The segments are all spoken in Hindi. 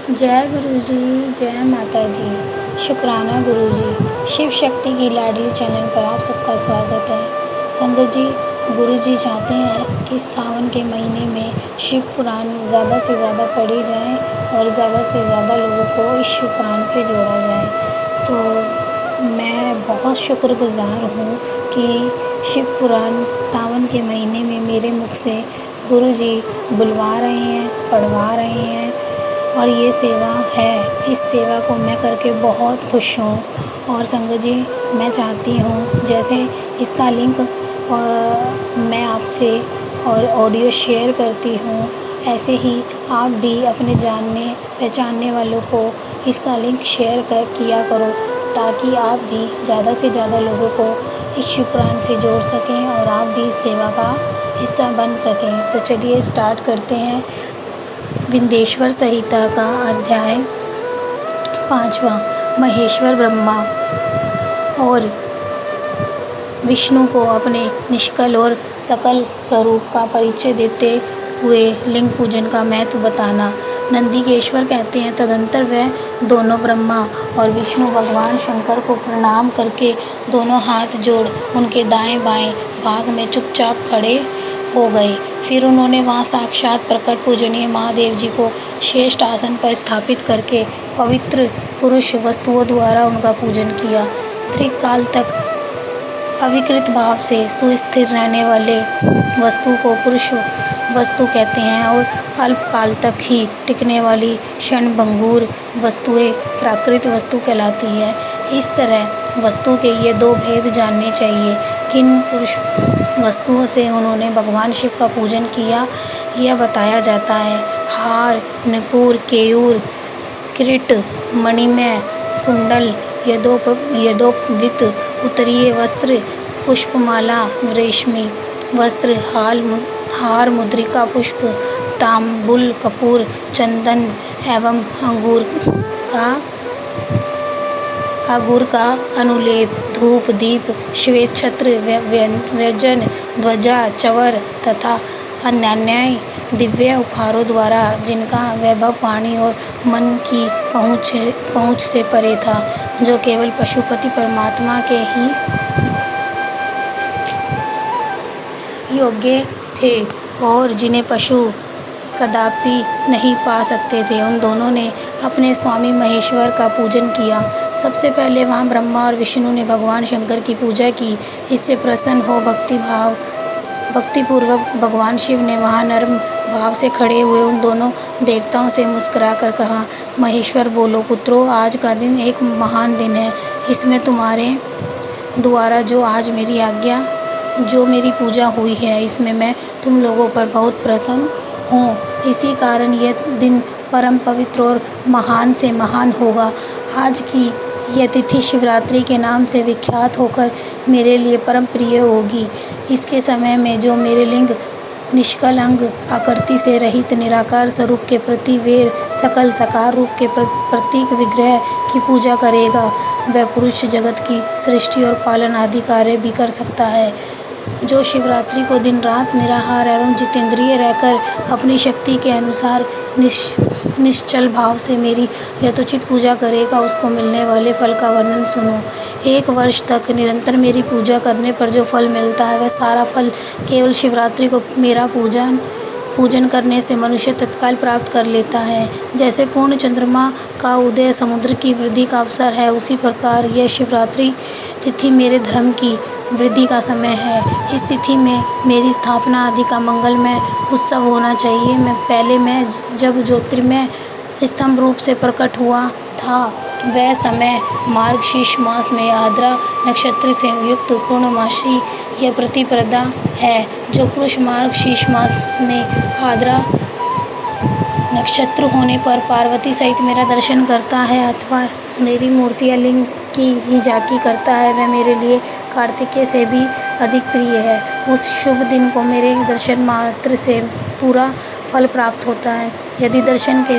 जय गुरु जी, जय माता दी। शुक्राना गुरु जी। शिव शक्ति की लाडली चैनल पर आप सबका स्वागत है। संगत जी, गुरु जी चाहते हैं कि सावन के महीने में शिव पुराण ज़्यादा से ज़्यादा पढ़ी जाए और ज़्यादा से ज़्यादा लोगों को इस शिव पुराण से जोड़ा जाए। तो मैं बहुत शुक्रगुज़ार हूँ कि शिव पुराण सावन के महीने में मेरे मुख से गुरु जी बुलवा रहे हैं, पढ़वा रहे हैं और ये सेवा है। इस सेवा को मैं करके बहुत खुश हूँ। और संगत जी, मैं चाहती हूँ जैसे इसका लिंक मैं आपसे और ऑडियो शेयर करती हूँ, ऐसे ही आप भी अपने जानने पहचानने वालों को इसका लिंक शेयर किया करो, ताकि आप भी ज़्यादा से ज़्यादा लोगों को इस शिव पुराण से जोड़ सकें और आप भी इस सेवा का हिस्सा बन सकें। तो चलिए स्टार्ट करते हैं। विंध्येश्वर संहिता का अध्याय 5वां। महेश्वर ब्रह्मा और विष्णु को अपने निष्कल और सकल स्वरूप का परिचय देते हुए लिंग पूजन का महत्व बताना। नंदिकेश्वर कहते हैं, तदंतर वह दोनों ब्रह्मा और विष्णु भगवान शंकर को प्रणाम करके दोनों हाथ जोड़ उनके दाएं बाएं भाग में चुपचाप खड़े हो गए। फिर उन्होंने वहां साक्षात प्रकट पूजनीय महादेव जी को श्रेष्ठ आसन पर स्थापित करके पवित्र पुरुष वस्तुओं द्वारा उनका पूजन किया। त्रिकाल तक अविकृत भाव से सुस्थिर रहने वाले वस्तु को पुरुष वस्तु कहते हैं और अल्पकाल तक ही टिकने वाली क्षणभंगुर वस्तुएं प्राकृत वस्तु कहलाती है। इस तरह वस्तु के ये दो भेद जानने चाहिए। किन पुरुष वस्तुओं से उन्होंने भगवान शिव का पूजन किया, यह बताया जाता है। हार, नूपुर, केयूर, किरीट, मणिमय कुंडल, यदोपवीत, उत्तरीय वस्त्र, पुष्पमाला, रेशमी वस्त्र, हार, मुद्रिका, पुष्प, तांबुल, कपूर, चंदन एवं अंगूर का अनुलेप, धूप, दीप, श्वेत छत्र, व्यंजन, ध्वजा, चवर तथा अन्यान्य दिव्य उपहारों द्वारा जिनका वैभव वाणी और मन की पहुँच से परे था, जो केवल पशुपति परमात्मा के ही योग्य थे और जिन्हें पशु कदापि नहीं पा सकते थे, उन दोनों ने अपने स्वामी महेश्वर का पूजन किया। सबसे पहले वहाँ ब्रह्मा और विष्णु ने भगवान शंकर की पूजा की। इससे प्रसन्न हो भक्तिपूर्वक भगवान शिव ने वहाँ नर्म भाव से खड़े हुए उन दोनों देवताओं से मुस्कुरा कर कहा, महेश्वर बोलो पुत्रों, आज का दिन एक महान दिन है। इसमें तुम्हारे द्वारा जो मेरी पूजा हुई है, इसमें मैं तुम लोगों पर बहुत प्रसन्न हूँ। इसी कारण यह दिन परम पवित्र और महान से महान होगा। आज की यह तिथि शिवरात्रि के नाम से विख्यात होकर मेरे लिए परम प्रिय होगी। इसके समय में जो मेरे लिंग निष्कल अंग आकृति से रहित निराकार स्वरूप के प्रति वेर सकल साकार रूप के प्रतीक विग्रह की पूजा करेगा, वह पुरुष जगत की सृष्टि और पालन आदि कार्य भी कर सकता है। जो शिवरात्रि को दिन रात निराहार एवं जितेंद्रिय रहकर अपनी शक्ति के अनुसार निश्चल भाव से मेरी यथोचित पूजा करेगा, उसको मिलने वाले फल का वर्णन सुनो। 1 वर्ष तक निरंतर मेरी पूजा करने पर जो फल मिलता है, वह सारा फल केवल शिवरात्रि को मेरा पूजन करने से मनुष्य तत्काल प्राप्त कर लेता है। जैसे पूर्ण चंद्रमा का उदय समुद्र की वृद्धि का अवसर है, उसी प्रकार यह शिवरात्रि तिथि मेरे धर्म की वृद्धि का समय है। इस तिथि में मेरी स्थापना आदि का मंगलमय उत्सव होना चाहिए। मैं जब ज्योतिर्मय स्तंभ रूप से प्रकट हुआ था, वह समय मार्गशीर्ष मास में आर्द्रा नक्षत्र से युक्त पूर्णमासी यह प्रतिपदा है। जो पुरुष मार्गशीर्ष मास में आर्द्रा नक्षत्र होने पर पार्वती सहित मेरा दर्शन करता है अथवा मेरी मूर्ति या लिंग की ही झांकी करता है, वह मेरे लिए कार्तिकेय से भी अधिक प्रिय है। उस शुभ दिन को मेरे दर्शन मात्र से पूरा फल प्राप्त होता है। यदि दर्शन के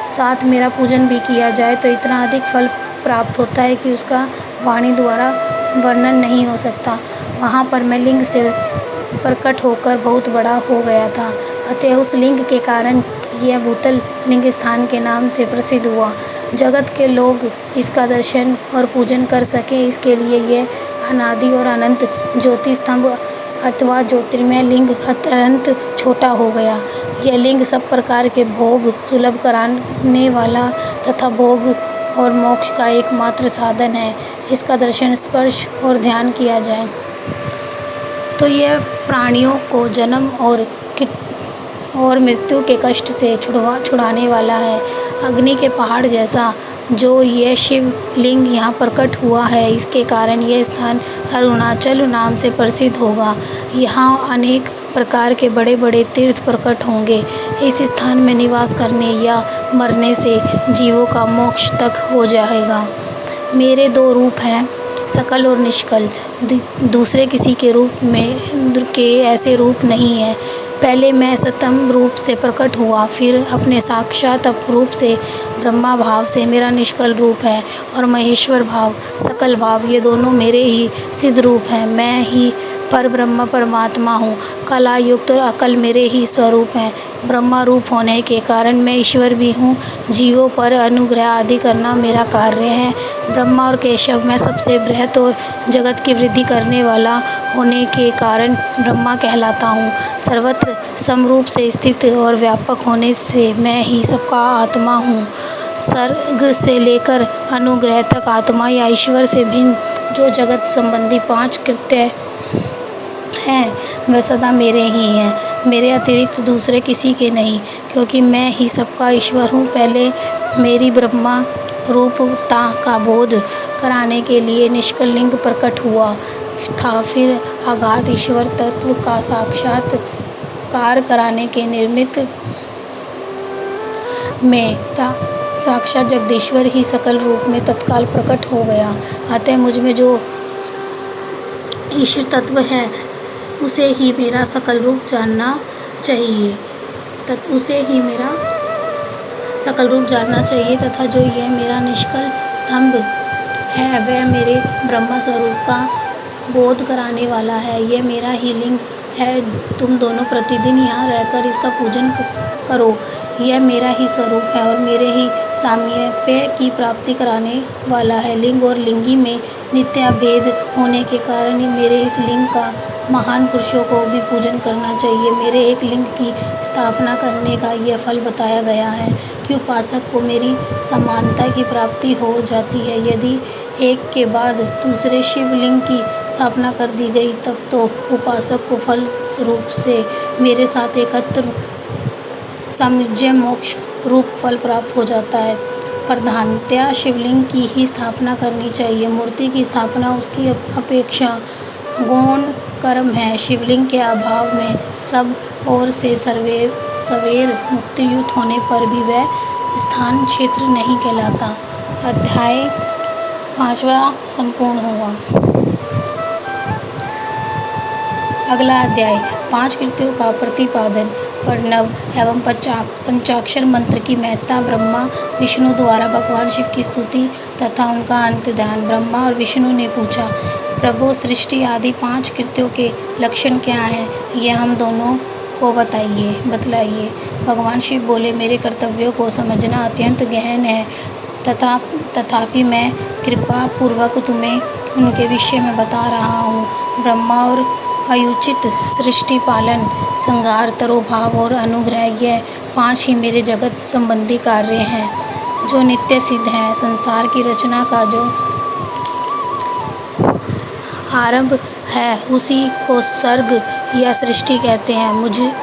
साथ मेरा पूजन भी किया जाए तो इतना अधिक फल प्राप्त होता है कि उसका वाणी द्वारा वर्णन नहीं हो सकता। वहाँ पर मैं लिंग से प्रकट होकर बहुत बड़ा हो गया था, अतः उस लिंग के कारण यह भूतल लिंग स्थान के नाम से प्रसिद्ध हुआ। जगत के लोग इसका दर्शन और पूजन कर सकें, इसके लिए यह अनादि और अनंत ज्योति स्तंभ अथवा ज्योतिर्मय लिंग अत्यंत छोटा हो गया। यह लिंग सब प्रकार के भोग सुलभ कराने वाला तथा भोग और मोक्ष का एकमात्र साधन है। इसका दर्शन, स्पर्श और ध्यान किया जाए तो यह प्राणियों को जन्म और मृत्यु के कष्ट से छुड़ाने वाला है। अग्नि के पहाड़ जैसा जो यह शिव लिंग यहाँ प्रकट हुआ है, इसके कारण यह स्थान अरुणाचल नाम से प्रसिद्ध होगा। यहाँ अनेक प्रकार के बड़े बड़े तीर्थ प्रकट होंगे। इस स्थान में निवास करने या मरने से जीवों का मोक्ष तक हो जाएगा। मेरे 2 रूप हैं, सकल और निष्कल। दूसरे किसी के रूप में के ऐसे रूप नहीं है। पहले मैं सतम रूप से प्रकट हुआ, फिर अपने साक्षात अपरूप से ब्रह्मा भाव से मेरा निष्कल रूप है, और महेश्वर भाव, सकल भाव, ये दोनों मेरे ही सिद्ध रूप हैं। मैं ही पर ब्रह्म परमात्मा हूँ। कला युक्त और अकल मेरे ही स्वरूप हैं। ब्रह्मा रूप होने के कारण मैं ईश्वर भी हूँ। जीवों पर अनुग्रह आदि करना मेरा कार्य है। ब्रह्मा और केशव मैं सबसे बृहत और जगत की वृद्धि करने वाला होने के कारण ब्रह्मा कहलाता हूँ। सर्वत्र समरूप से स्थित और व्यापक होने से मैं ही सबका आत्मा हूँ। सर्ग से लेकर अनुग्रह तक आत्मा या ईश्वर से भिन्न जो जगत संबंधी 5 कृत्य हैं, वह सदा मेरे ही हैं, मेरे अतिरिक्त दूसरे किसी के नहीं, क्योंकि मैं ही सबका ईश्वर हूँ। पहले मेरी ब्रह्मा रूपता का बोध कराने के लिए निष्कल लिंग प्रकट हुआ था, फिर अगाध ईश्वर तत्व का साक्षात्कार कराने के निमित्त में साक्षात जगदीश्वर ही सकल रूप में तत्काल प्रकट हो गया। अतः मुझ में जो ईश्वर तत्व है उसे ही मेरा सकल रूप जानना चाहिए तथा जो यह मेरा निष्कल स्तंभ है वह मेरे ब्रह्म स्वरूप का बोध कराने वाला है। यह मेरा ही लिंग है। तुम दोनों प्रतिदिन यहाँ रहकर इसका पूजन करो। यह मेरा ही स्वरूप है और मेरे ही सामीप्य की प्राप्ति कराने वाला है। लिंग और लिंगी में नित्य भेद होने के कारण मेरे इस लिंग का महान पुरुषों को भी पूजन करना चाहिए। मेरे एक लिंग की स्थापना करने का यह फल बताया गया है कि उपासक को मेरी समानता की प्राप्ति हो जाती है। यदि एक के बाद दूसरे शिवलिंग की स्थापना कर दी गई तब तो उपासक को फल स्वरूप से मेरे साथ एकत्र साम्य मोक्ष रूप फल प्राप्त हो जाता है। प्रधानतया शिवलिंग की ही स्थापना करनी चाहिए। मूर्ति की स्थापना उसकी अपेक्षा गौण कर्म है। शिवलिंग के अभाव में सब ओर से सवेर मुक्तियुक्त होने पर भी वह स्थान क्षेत्र नहीं कहलाता। अध्याय 5वां संपूर्ण हुआ। अगला अध्याय 5 कृत्यों का प्रतिपादन। प्रणव एवं पंचाक्षर मंत्र की महत्ता। ब्रह्मा विष्णु द्वारा भगवान शिव की स्तुति तथा उनका अंत ध्यान। ब्रह्मा और विष्णु ने पूछा, प्रभु सृष्टि आदि 5 कृत्यों के लक्षण क्या हैं? यह हम दोनों को बतलाइए। भगवान शिव बोले, मेरे कर्तव्यों को समझना अत्यंत गहन है, तथापि मैं कृपा पूर्वक तुम्हें उनके विषय में बता रहा हूँ। ब्रह्मा और अयुचित सृष्टि पालन, संहार, तरोभाव और अनुग्रह, यह 5 ही मेरे जगत संबंधी कार्य हैं जो नित्य सिद्ध हैं। संसार की रचना का जो आरंभ है उसी को सर्ग या सृष्टि कहते हैं।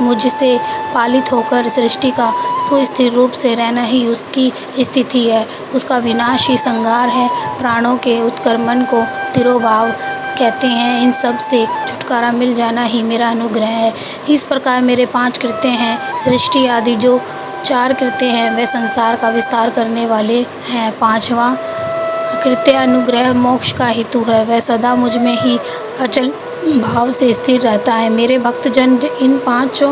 मुझसे पालित होकर सृष्टि का सुस्थिर रूप से रहना ही उसकी स्थिति है। उसका विनाश ही संहार है। प्राणों के उत्क्रमण को तिरोभाव कहते हैं। इन सब से छुटकारा मिल जाना ही मेरा अनुग्रह है। इस प्रकार मेरे 5 कृत्य हैं। सृष्टि आदि जो 4 कृत्य हैं वे संसार का विस्तार करने वाले हैं। 5वां कृत्य अनुग्रह मोक्ष का हेतु है। वह सदा मुझ में ही अचल भाव से स्थिर रहता है। मेरे भक्तजन इन 5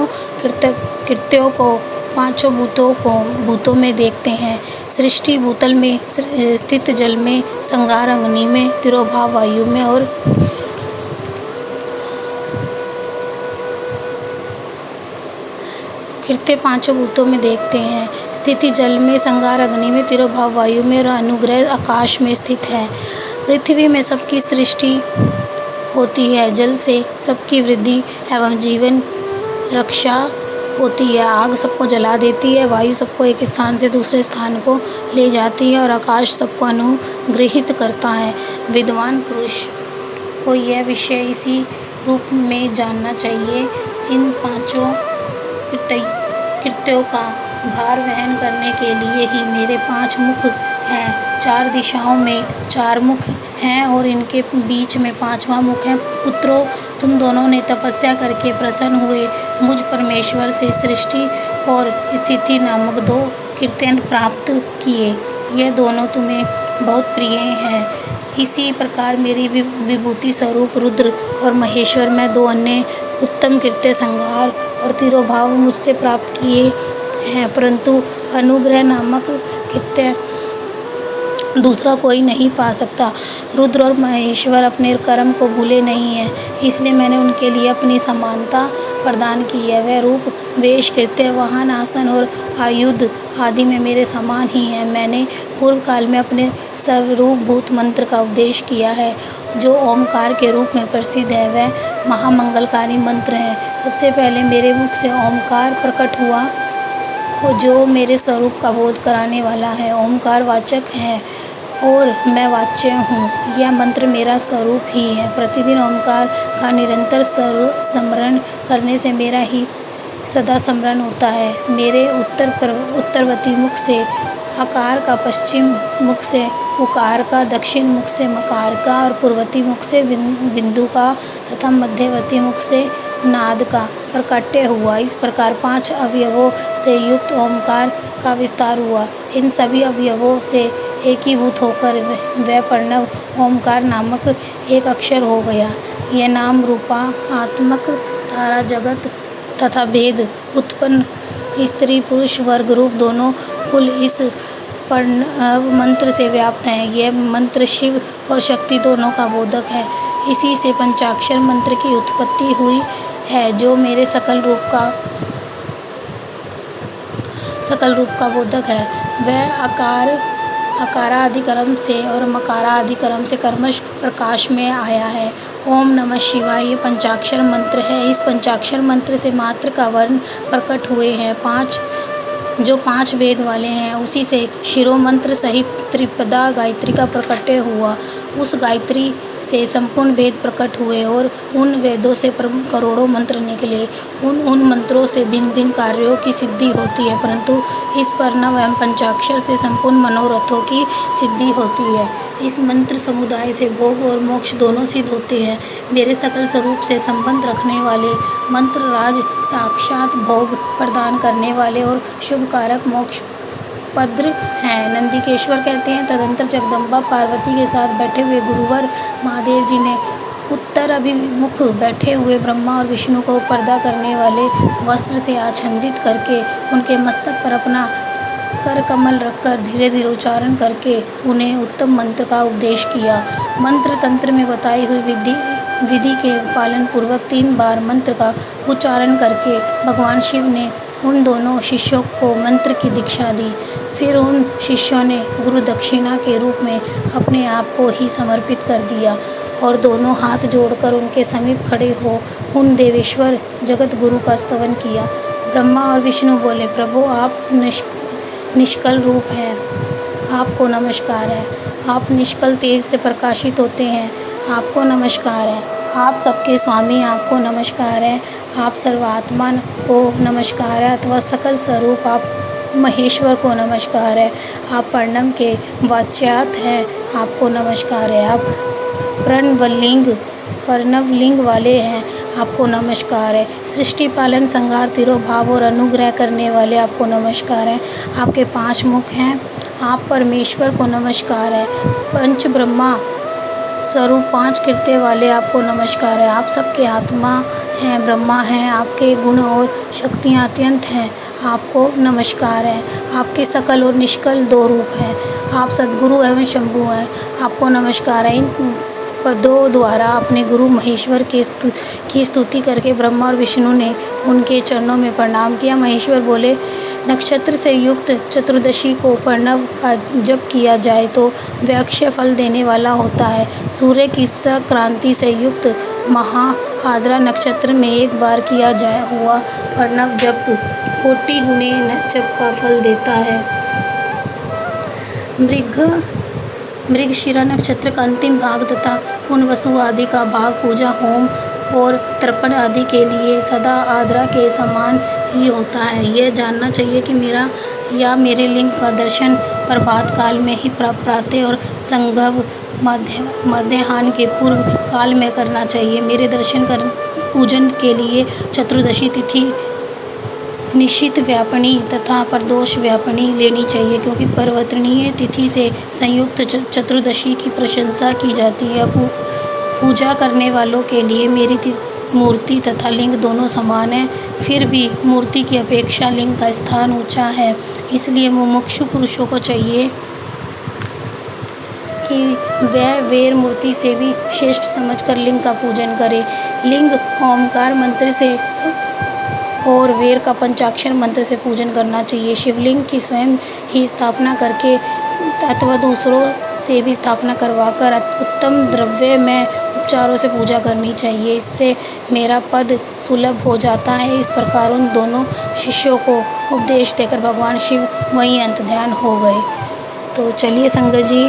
कृत्यों को 5 भूतों में देखते हैं। सृष्टि भूतल में स्थित, जल में, संहार अग्नि में, तिरोभाव वायु में और कृत्य पांचों भूतों में देखते हैं। स्थिति जल में, संगार अग्नि में, तिरोभाव वायु में और अनुग्रह आकाश में स्थित है। पृथ्वी में सबकी सृष्टि होती है, जल से सबकी वृद्धि एवं जीवन रक्षा होती है। आग सबको जला देती है, वायु सबको एक स्थान से दूसरे स्थान को ले जाती है और आकाश सबको अनुग्रहित करता है। विद्वान पुरुष को यह विषय इसी रूप में जानना चाहिए। इन पांचों कृत्यों का भार वहन करने के लिए ही मेरे 5 मुख हैं। 4 दिशाओं में 4 मुख हैं और इनके बीच में 5वां मुख है। पुत्रों, तुम दोनों ने तपस्या करके प्रसन्न हुए मुझ परमेश्वर से सृष्टि और स्थिति नामक 2 कृत्य प्राप्त किए। ये दोनों तुम्हें बहुत प्रिय हैं। इसी प्रकार मेरी विभूति स्वरूप रुद्र और महेश्वर में 2 अन्य उत्तम कृत्य, संहार और तिरोभाव मुझसे प्राप्त किए हैं, परंतु अनुग्रह नामक कृत्य दूसरा कोई नहीं पा सकता। रुद्र और महेश्वर अपने कर्म को भूले नहीं हैं, इसलिए मैंने उनके लिए अपनी समानता प्रदान की है। वह रूप, वेश, कृत्य, वाहन, आसन और आयुध आदि में मेरे समान ही हैं। मैंने पूर्व काल में अपने सर्वरूपभूत मंत्र का उपदेश किया है, जो ओमकार के रूप में प्रसिद्ध है। वह महामंगलकारी मंत्र है। सबसे पहले मेरे मुख से ओमकार प्रकट हुआ, जो मेरे स्वरूप का बोध कराने वाला है। ओमकार वाचक है और मैं वाच्य हूँ। यह मंत्र मेरा स्वरूप ही है। प्रतिदिन ओमकार का निरंतर स्मरण करने से मेरा ही सदा स्मरण होता है। मेरे उत्तरवर्ती मुख से आकार का, पश्चिम मुख से उकार का, दक्षिण मुख से मकार का और पूर्ववर्ती मुख से बिंदु का तथा मध्यवर्ती मुख से नाद का प्रकट्य हुआ। इस प्रकार 5 अवयवों से युक्त ओमकार का विस्तार हुआ। इन सभी अवयवों से एकीभूत होकर वह प्रणव ओमकार नामक एक अक्षर हो गया। यह नाम रूपात्मक सारा जगत तथा भेद उत्पन्न स्त्री पुरुष वर्ग रूप दोनों कुल इस प्रणव मंत्र से व्याप्त हैं। यह मंत्र शिव और शक्ति दोनों का बोधक है। इसी से पंचाक्षर मंत्र की उत्पत्ति हुई है, जो मेरे सकल रूप का बोधक है। वह अकारादिकर्म से और मकारादिकर्म से कर्मश प्रकाश में आया है। ओम नमः शिवाय ये पंचाक्षर मंत्र है। इस पंचाक्षर मंत्र से मात्र का वर्ण प्रकट हुए हैं, 5 वेद वाले हैं। उसी से शिरो मंत्र सहित त्रिपदा गायत्री का प्रकट्य हुआ। उस गायत्री से संपूर्ण वेद प्रकट हुए और उन वेदों से करोड़ों मंत्र निकले। उन मंत्रों से भिन्न भिन्न कार्यों की सिद्धि होती है, परंतु इस प्रणव एवं पंचाक्षर से संपूर्ण मनोरथों की सिद्धि होती है। इस मंत्र समुदाय से भोग और मोक्ष दोनों सिद्ध होते हैं। मेरे सकल स्वरूप से संबंध रखने वाले मंत्र राज साक्षात भोग प्रदान करने वाले और शुभ कारक मोक्ष पद्र हैं। नंदिकेश्वर कहते हैं, तदंतर जगदम्बा पार्वती के साथ बैठे हुए गुरुवर महादेव जी ने उत्तर अभिमुख बैठे हुए ब्रह्मा और विष्णु को पर्दा करने वाले वस्त्र से आच्छादित करके उनके मस्तक पर अपना कर कमल रखकर धीरे धीरे उच्चारण करके उन्हें उत्तम मंत्र का उपदेश किया। मंत्र तंत्र में बताई हुई विधि के पालन पूर्वक 3 बार मंत्र का उच्चारण करके भगवान शिव ने उन दोनों शिष्यों को मंत्र की दीक्षा दी। फिर उन शिष्यों ने गुरु दक्षिणा के रूप में अपने आप को ही समर्पित कर दिया और दोनों हाथ जोड़कर उनके समीप खड़े हो उन देवेश्वर जगत गुरु का स्तवन किया। ब्रह्मा और विष्णु बोले, प्रभु आप निष्कल रूप हैं, आपको नमस्कार है। आप निष्कल तेज से प्रकाशित होते हैं, आपको नमस्कार है। आप सबके स्वामी, आपको नमस्कार है। आप सर्वात्मा को नमस्कार है अथवा सकल स्वरूप आप महेश्वर को नमस्कार है। आप प्रणव के वाच्यात हैं, आपको नमस्कार है। आप प्रणवलिंग वाले हैं, आपको नमस्कार है। सृष्टि पालन संहार तिरोभाव और अनुग्रह करने वाले आपको नमस्कार है। आपके 5 मुख हैं, आप परमेश्वर को नमस्कार है। पंच ब्रह्मा स्वरूप 5 कृत्य वाले आपको नमस्कार है। आप सबके आत्मा हैं, ब्रह्मा हैं। आपके गुण और शक्तियाँ अत्यंत हैं, आपको नमस्कार है। आपके सकल और निष्कल 2 रूप हैं। आप सद्गुरु एवं शंभु हैं, आपको नमस्कार है। पदों द्वारा अपने गुरु महेश्वर की स्तुति करके ब्रह्मा और विष्णु ने उनके चरणों में प्रणाम किया। महेश्वर बोले, नक्षत्र से युक्त चतुर्दशी को प्रणव का जप किया जाए तो वैक्ष्य फल देने वाला होता है। सूर्य की संक्रांति से युक्त महाआद्रा नक्षत्र में एक बार किया जाए हुआ प्रणव जप कोटि गुणे जप का फल देता है। मृगशिरा नक्षत्र का अंतिम भाग तथा पुनवसु आदि का भाग पूजा, होम और तर्पण आदि के लिए सदा आद्रा के समान ही होता है। यह जानना चाहिए कि मेरा या मेरे लिंग का दर्शन प्रभात काल में ही प्रातः और संगव मध्याह्न के पूर्व काल में करना चाहिए। मेरे दर्शन कर पूजन के लिए चतुर्दशी तिथि निश्चित व्यापनी तथा प्रदोष व्यापनी लेनी चाहिए, क्योंकि परिवर्तनीय तिथि से संयुक्त चतुर्दशी की प्रशंसा की जाती है। पूजा करने वालों के लिए मेरी मूर्ति तथा लिंग दोनों समान हैं, फिर भी मूर्ति की अपेक्षा लिंग का स्थान ऊंचा है। इसलिए मुमुक्षु पुरुषों को चाहिए कि वह वेर मूर्ति से भी श्रेष्ठ समझकर लिंग का पूजन करे। लिंग ओमकार मंत्र से और वेर का पंचाक्षर मंत्र से पूजन करना चाहिए। शिवलिंग की स्वयं ही स्थापना करके अथवा दूसरों से भी स्थापना करवाकर उत्तम द्रव्य में उपचारों से पूजा करनी चाहिए। इससे मेरा पद सुलभ हो जाता है। इस प्रकार उन दोनों शिष्यों को उपदेश देकर भगवान शिव वहीं अंत ध्यान हो गए। तो चलिए संगत जी,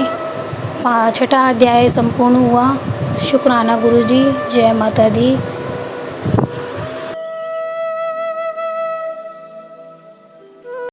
6वां अध्याय संपूर्ण हुआ। शुक्राना गुरु जी। जय माता दी।